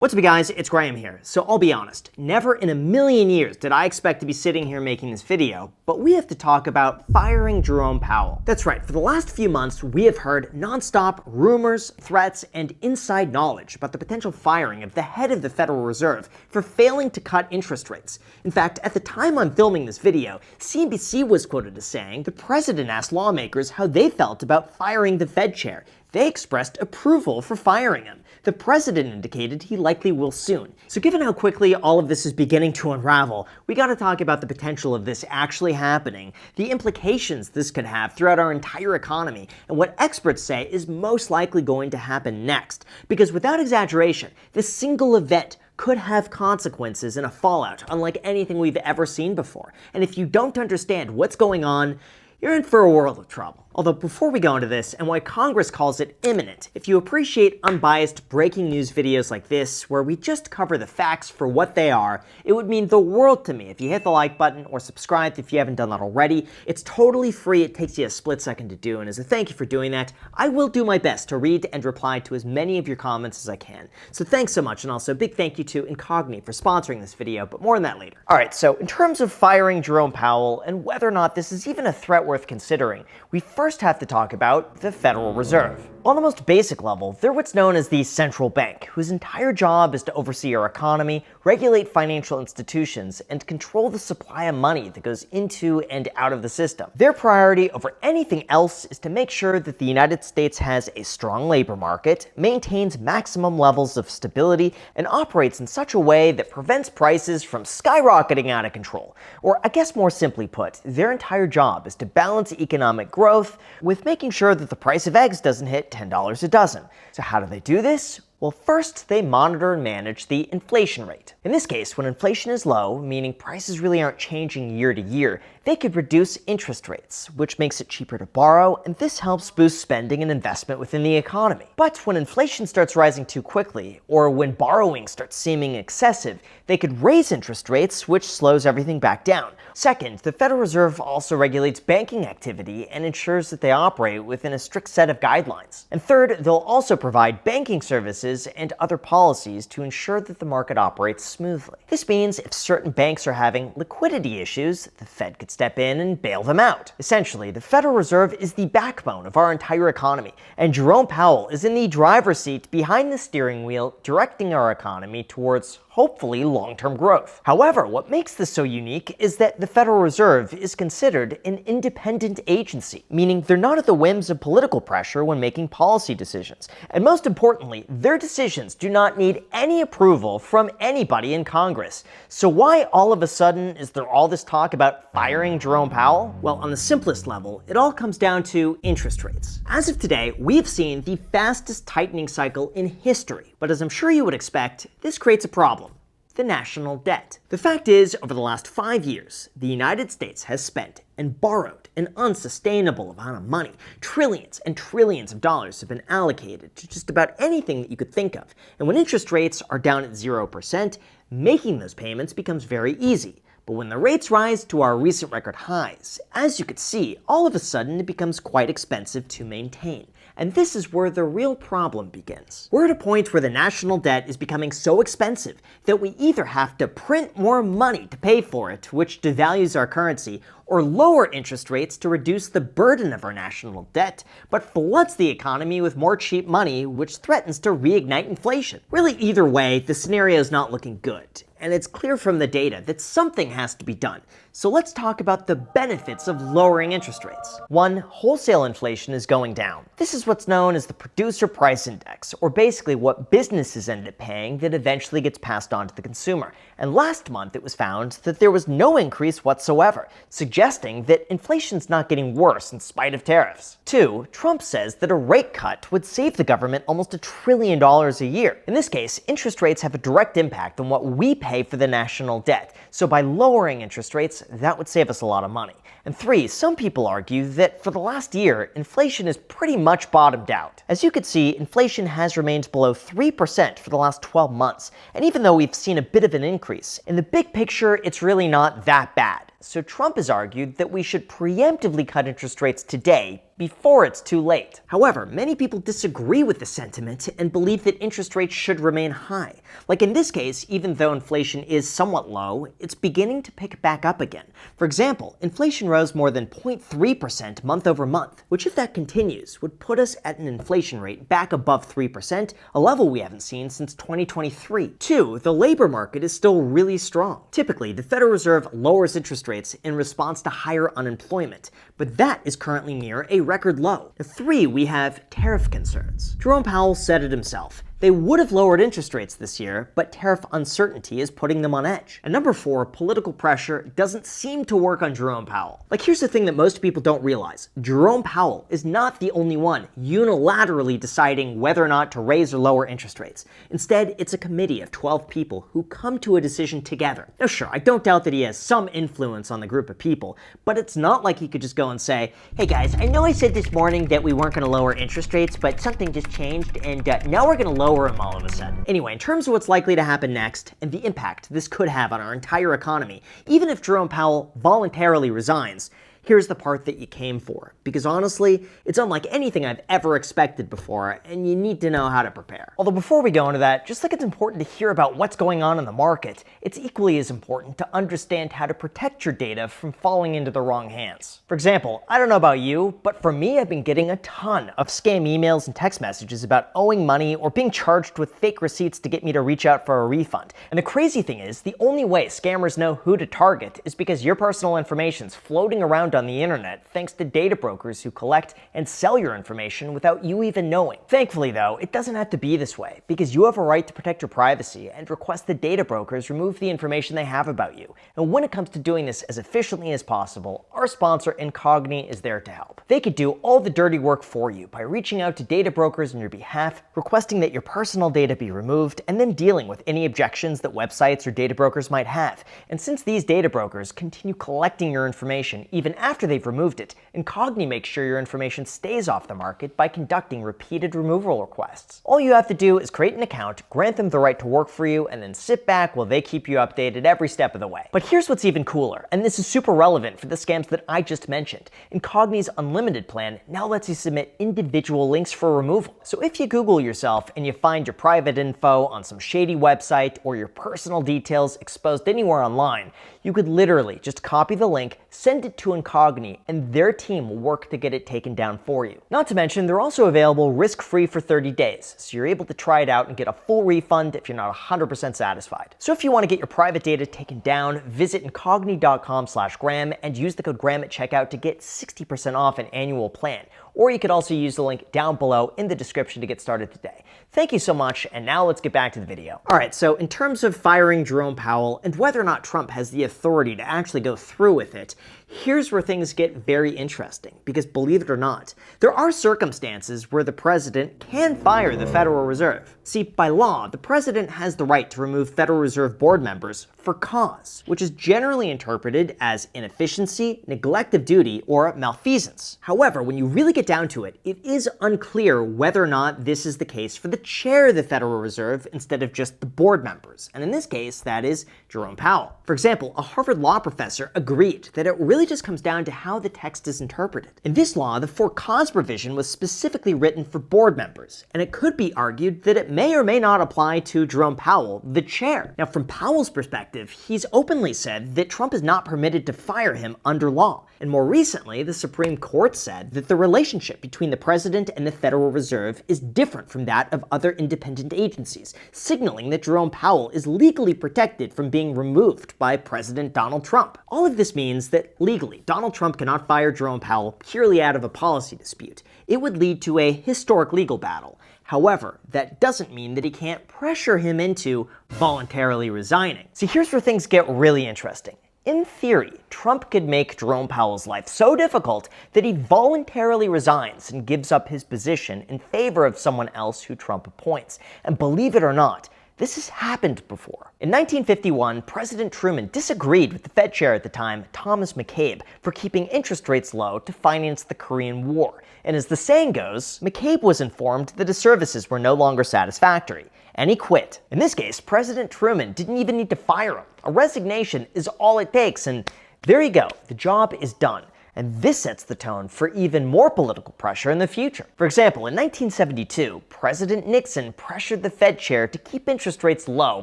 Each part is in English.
What's up, you guys? It's Graham here. So I'll be honest, never in a million years did I expect to be sitting here making this video, but we have to talk about firing Jerome Powell. That's right, for the last few months, we have heard nonstop rumors, threats, and inside knowledge about the potential firing of the head of the Federal Reserve for failing to cut interest rates. In fact, at the time I'm filming this video, CNBC was quoted as saying the president asked lawmakers how they felt about firing the Fed chair. They expressed approval for firing him. The president indicated he likely will soon. So given how quickly all of this is beginning to unravel, we gotta talk about the potential of this actually happening, the implications this could have throughout our entire economy, and what experts say is most likely going to happen next. Because without exaggeration, this single event could have consequences and a fallout unlike anything we've ever seen before. And if you don't understand what's going on, you're in for a world of trouble. Although before we go into this, and why Congress calls it imminent, if you appreciate unbiased breaking news videos like this, where we just cover the facts for what they are, it would mean the world to me if you hit the like button or subscribe if you haven't done that already. It's totally free, it takes you a split second to do, and as a thank you for doing that, I will do my best to read and reply to as many of your comments as I can. So thanks so much, and also a big thank you to Incogni for sponsoring this video, but more on that later. Alright, so in terms of firing Jerome Powell, and whether or not this is even a threat worth considering, we first have to talk about the Federal Reserve. On the most basic level, they're what's known as the central bank, whose entire job is to oversee our economy, regulate financial institutions, and control the supply of money that goes into and out of the system. Their priority over anything else is to make sure that the United States has a strong labor market, maintains maximum levels of stability, and operates in such a way that prevents prices from skyrocketing out of control. Or I guess more simply put, their entire job is to balance economic growth with making sure that the price of eggs doesn't hit $10 a dozen. So how do they do this? Well, first, they monitor and manage the inflation rate. In this case, when inflation is low, meaning prices really aren't changing year to year, they could reduce interest rates, which makes it cheaper to borrow, and this helps boost spending and investment within the economy. But when inflation starts rising too quickly, or when borrowing starts seeming excessive, they could raise interest rates, which slows everything back down. Second, the Federal Reserve also regulates banking activity and ensures that they operate within a strict set of guidelines. And third, they'll also provide banking services and other policies to ensure that the market operates smoothly. This means if certain banks are having liquidity issues, the Fed could step in and bail them out. Essentially, the Federal Reserve is the backbone of our entire economy, and Jerome Powell is in the driver's seat behind the steering wheel, directing our economy towards hopefully long-term growth. However, what makes this so unique is that the Federal Reserve is considered an independent agency, meaning they're not at the whims of political pressure when making policy decisions. And most importantly, their decisions do not need any approval from anybody in Congress. So why all of a sudden is there all this talk about firing Jerome Powell? Well, on the simplest level, it all comes down to interest rates. As of today, we've seen the fastest tightening cycle in history, but as I'm sure you would expect, this creates a problem. The national debt. The fact is, over the last 5 years, the United States has spent and borrowed an unsustainable amount of money. Trillions and trillions of dollars have been allocated to just about anything that you could think of. And when interest rates are down at 0%, making those payments becomes very easy. But when the rates rise to our recent record highs, as you could see, all of a sudden it becomes quite expensive to maintain. And this is where the real problem begins. We're at a point where the national debt is becoming so expensive that we either have to print more money to pay for it, which devalues our currency, or lower interest rates to reduce the burden of our national debt, but floods the economy with more cheap money, which threatens to reignite inflation. Really, either way, the scenario is not looking good, and it's clear from the data that something has to be done. So let's talk about the benefits of lowering interest rates. One, wholesale inflation is going down. This is what's known as the producer price index, or basically what businesses end up paying that eventually gets passed on to the consumer. And last month it was found that there was no increase whatsoever, suggesting that inflation's not getting worse in spite of tariffs. Two, Trump says that a rate cut would save the government almost $1 trillion a year. In this case, interest rates have a direct impact on what we pay for the national debt. So by lowering interest rates, that would save us a lot of money. And three, some people argue that for the last year, inflation is pretty much bottomed out. As you can see, inflation has remained below 3% for the last 12 months, and even though we've seen a bit of an increase, in the big picture, it's really not that bad. So Trump has argued that we should preemptively cut interest rates today before it's too late. However, many people disagree with the sentiment and believe that interest rates should remain high. Like in this case, even though inflation is somewhat low, it's beginning to pick back up again. For example, inflation rose more than 0.3% month over month, which if that continues would put us at an inflation rate back above 3%, a level we haven't seen since 2023. 2. The labor market is still really strong. Typically, the Federal Reserve lowers interest rates in response to higher unemployment, but that is currently near a record low. 3. We have tariff concerns. Jerome Powell said it himself. They would have lowered interest rates this year, but tariff uncertainty is putting them on edge. And number 4, political pressure doesn't seem to work on Jerome Powell. Like, here's the thing that most people don't realize. Jerome Powell is not the only one unilaterally deciding whether or not to raise or lower interest rates. Instead, it's a committee of 12 people who come to a decision together. Now sure, I don't doubt that he has some influence on the group of people, but it's not like he could just go and say, hey guys, I know I said this morning that we weren't going to lower interest rates, but something just changed, and now we're going to lower them all of a sudden. Anyway, in terms of what's likely to happen next and the impact this could have on our entire economy, even if Jerome Powell voluntarily resigns, here's the part that you came for. Because honestly, it's unlike anything I've ever expected before, and you need to know how to prepare. Although before we go into that, just like it's important to hear about what's going on in the market, it's equally as important to understand how to protect your data from falling into the wrong hands. For example, I don't know about you, but for me, I've been getting a ton of scam emails and text messages about owing money or being charged with fake receipts to get me to reach out for a refund. And the crazy thing is, the only way scammers know who to target is because your personal information's floating around on the internet thanks to data brokers who collect and sell your information without you even knowing. Thankfully though, it doesn't have to be this way, because you have a right to protect your privacy and request the data brokers remove the information they have about you. And when it comes to doing this as efficiently as possible, our sponsor Incogni is there to help. They could do all the dirty work for you by reaching out to data brokers on your behalf, requesting that your personal data be removed, and then dealing with any objections that websites or data brokers might have. And since these data brokers continue collecting your information even after they've removed it, Incogni makes sure your information stays off the market by conducting repeated removal requests. All you have to do is create an account, grant them the right to work for you, and then sit back while they keep you updated every step of the way. But here's what's even cooler, and this is super relevant for the scams that I just mentioned. Incogni's unlimited plan now lets you submit individual links for removal. So if you Google yourself and you find your private info on some shady website or your personal details exposed anywhere online, you could literally just copy the link, send it to Incogni, and their team will work to get it taken down for you. Not to mention, they're also available risk-free for 30 days, so you're able to try it out and get a full refund if you're not 100% satisfied. So if you want to get your private data taken down, visit incogni.com/Graham and use the code Graham at checkout to get 60% off an annual plan. Or you could also use the link down below in the description to get started today. Thank you so much, and now let's get back to the video. Alright, so in terms of firing Jerome Powell and whether or not Trump has the authority to actually go through with it, here's where things get very interesting, because believe it or not, there are circumstances where the president can fire the Federal Reserve. See, by law, the president has the right to remove Federal Reserve board members for cause, which is generally interpreted as inefficiency, neglect of duty, or malfeasance. However, when you really get down to it, it is unclear whether or not this is the case for the chair of the Federal Reserve instead of just the board members. And in this case, that is Jerome Powell. For example, a Harvard law professor agreed that it really just comes down to how the text is interpreted. In this law, the for cause provision was specifically written for board members, and it could be argued that it may or may not apply to Jerome Powell, the chair. Now, from Powell's perspective, he's openly said that Trump is not permitted to fire him under law. And more recently, the Supreme Court said that the relationship between the president and the Federal Reserve is different from that of other independent agencies, signaling that Jerome Powell is legally protected from being removed by President Donald Trump. All of this means that legally, Donald Trump cannot fire Jerome Powell purely out of a policy dispute. It would lead to a historic legal battle. However, that doesn't mean that he can't pressure him into voluntarily resigning. See, here's where things get really interesting. In theory, Trump could make Jerome Powell's life so difficult that he voluntarily resigns and gives up his position in favor of someone else who Trump appoints. And believe it or not, this has happened before. In 1951, President Truman disagreed with the Fed chair at the time, Thomas McCabe, for keeping interest rates low to finance the Korean War. And as the saying goes, McCabe was informed that his services were no longer satisfactory, and he quit. In this case, President Truman didn't even need to fire him. A resignation is all it takes, and There you go, the job is done. And this sets the tone for even more political pressure in the future. For example, in 1972, President Nixon pressured the Fed chair to keep interest rates low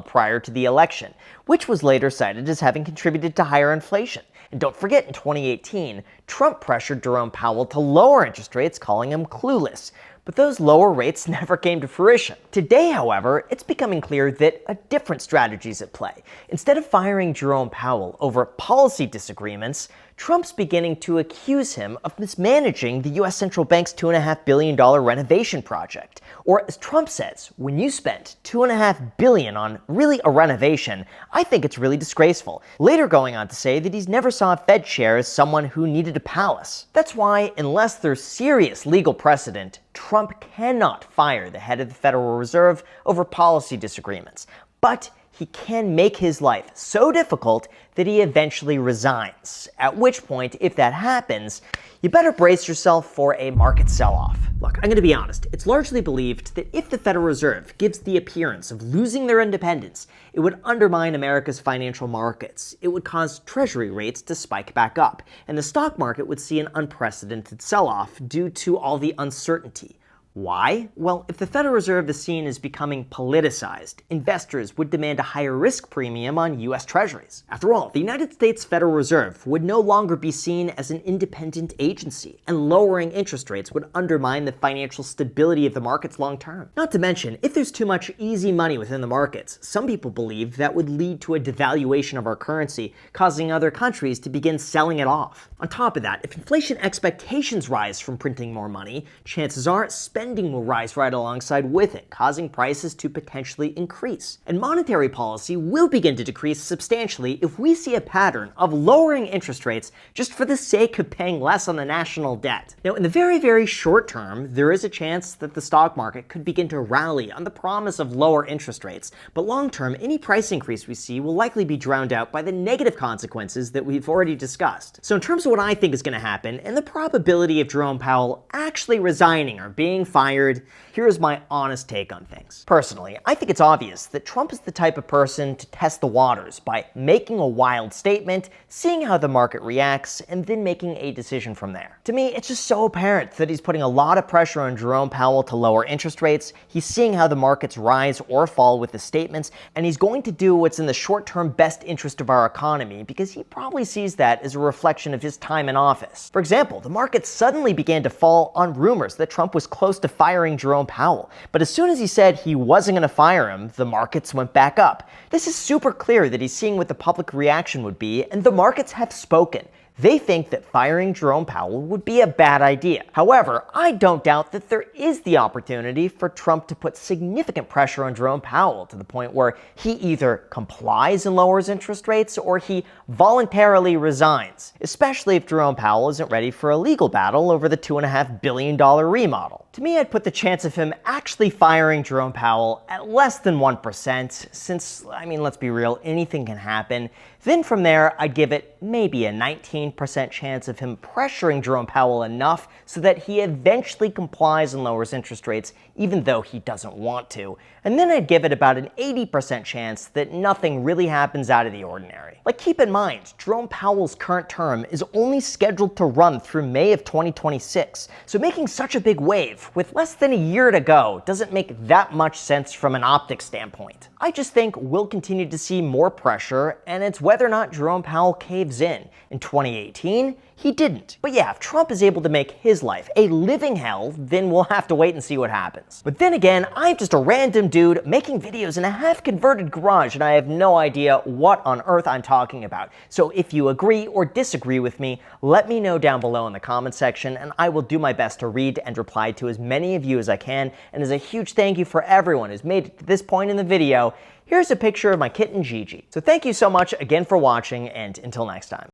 prior to the election, which was later cited as having contributed to higher inflation. And don't forget, in 2018, Trump pressured Jerome Powell to lower interest rates, calling him clueless. But those lower rates never came to fruition. Today, however, it's becoming clear that a different strategy is at play. Instead of firing Jerome Powell over policy disagreements, Trump's beginning to accuse him of mismanaging the U.S. Central Bank's $2.5 billion renovation project. Or as Trump says, when you spent $2.5 billion on really a renovation, I think it's really disgraceful. Later going on to say that he's never saw a Fed chair as someone who needed a palace. That's why, unless there's serious legal precedent, Trump cannot fire the head of the Federal Reserve over policy disagreements. But he can make his life so difficult that he eventually resigns. At which point, if that happens, you better brace yourself for a market sell-off. Look, I'm going to be honest. It's largely believed that if the Federal Reserve gives the appearance of losing their independence, it would undermine America's financial markets. It would cause Treasury rates to spike back up, and the stock market would see an unprecedented sell-off due to all the uncertainty. Why? Well, if the Federal Reserve is seen as becoming politicized, investors would demand a higher risk premium on U.S. Treasuries. After all, the United States Federal Reserve would no longer be seen as an independent agency, and lowering interest rates would undermine the financial stability of the markets long term. Not to mention, if there's too much easy money within the markets, some people believe that would lead to a devaluation of our currency, causing other countries to begin selling it off. On top of that, if inflation expectations rise from printing more money, chances are spending will rise right alongside with it, causing prices to potentially increase. And monetary policy will begin to decrease substantially if we see a pattern of lowering interest rates just for the sake of paying less on the national debt. Now, in the very, very short term, there is a chance that the stock market could begin to rally on the promise of lower interest rates, but long term, any price increase we see will likely be drowned out by the negative consequences that we've already discussed. So in terms of what I think is going to happen, and the probability of Jerome Powell actually resigning or being fired, here's my honest take on things. Personally, I think it's obvious that Trump is the type of person to test the waters by making a wild statement, seeing how the market reacts, and then making a decision from there. To me, it's just so apparent that he's putting a lot of pressure on Jerome Powell to lower interest rates, he's seeing how the markets rise or fall with the statements, and he's going to do what's in the short-term best interest of our economy because he probably sees that as a reflection of his time in office. For example, the markets suddenly began to fall on rumors that Trump was close to firing Jerome Powell, but as soon as he said he wasn't going to fire him, the markets went back up. This is super clear that he's seeing what the public reaction would be, and the markets have spoken. They think that firing Jerome Powell would be a bad idea. However, I don't doubt that there is the opportunity for Trump to put significant pressure on Jerome Powell to the point where he either complies and lowers interest rates or he voluntarily resigns, especially if Jerome Powell isn't ready for a legal battle over the $2.5 billion remodel. To me, I'd put the chance of him actually firing Jerome Powell at less than 1%, since, let's be real, anything can happen. Then from there, I'd give it maybe a 19% chance of him pressuring Jerome Powell enough so that he eventually complies and lowers interest rates, even though he doesn't want to. And then I'd give it about an 80% chance that nothing really happens out of the ordinary. Like, keep in mind, Jerome Powell's current term is only scheduled to run through May of 2026, so making such a big wave with less than a year to go doesn't make that much sense from an optics standpoint. I just think we'll continue to see more pressure, and it's whether or not Jerome Powell caves in. In 2018, he didn't. But yeah, if Trump is able to make his life a living hell, then we'll have to wait and see what happens. But then again, I'm just a random dude making videos in a half-converted garage, and I have no idea what on earth I'm talking about. So if you agree or disagree with me, let me know down below in the comment section, and I will do my best to read and reply to as many of you as I can. And as a huge thank you for everyone who's made it to this point in the video, here's a picture of my kitten Gigi. So thank you so much again for watching, and until next time.